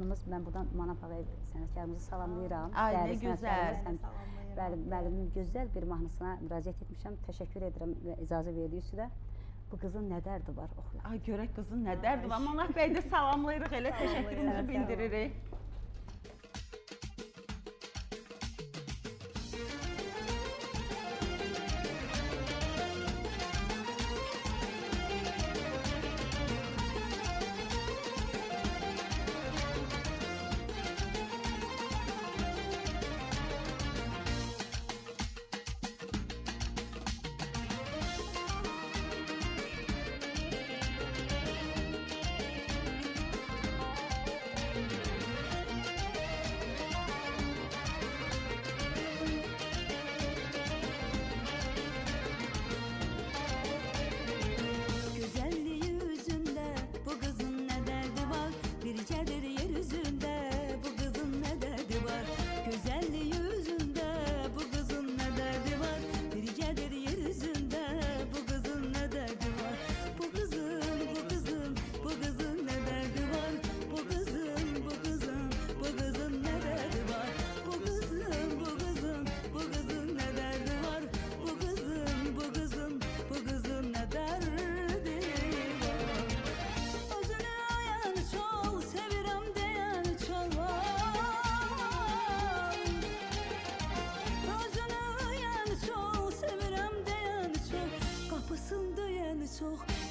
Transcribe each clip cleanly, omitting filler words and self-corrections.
sənətkarımız, mən buradan Manap ağay sənətkarımızı salamlayıram. Ay, nə Dəyərli gözəl. sənətkarımız. Müəllimin gözəl bir mahnısına müraciət etmişəm. Təşəkkür edirəm icazə verdiyi üçün. Bu qızın nə dərdi var, oxuyaq. Ay, görək qızın nə dərdi var. Manap bəy də salamlayırıq, elə təşəkkürümüzü bildiririk.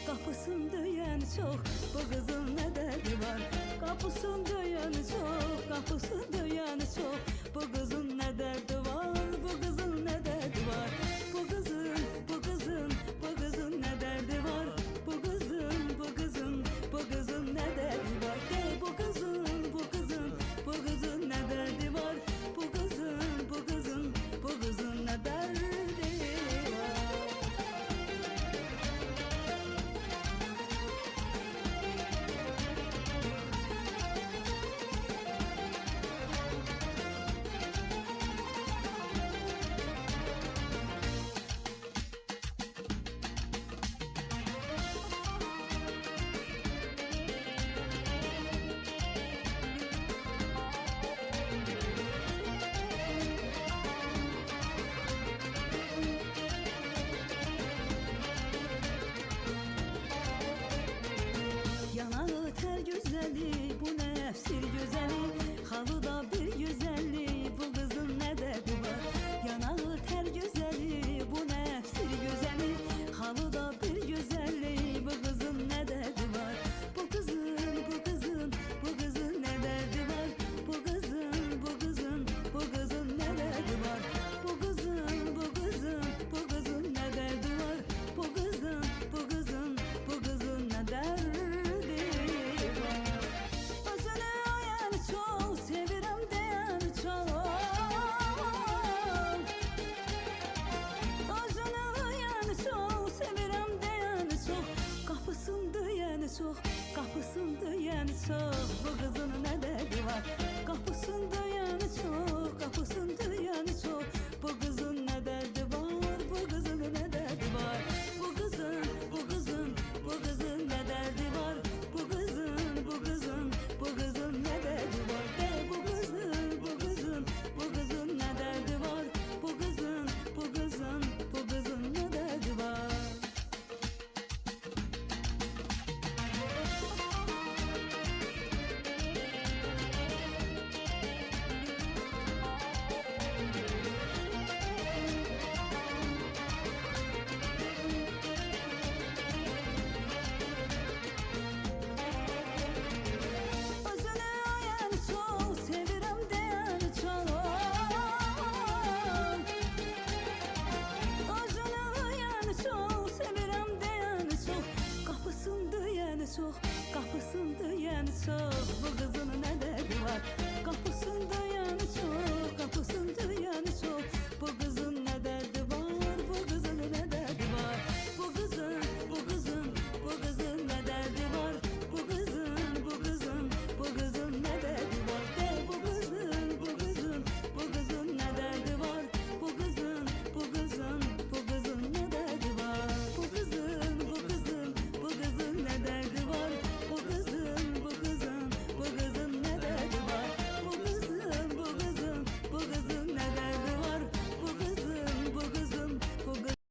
Kapısın döyeni çok, bu kızın ne derdi var? Kapısın döyeni çok, kapısın döyeni çok, bu kızın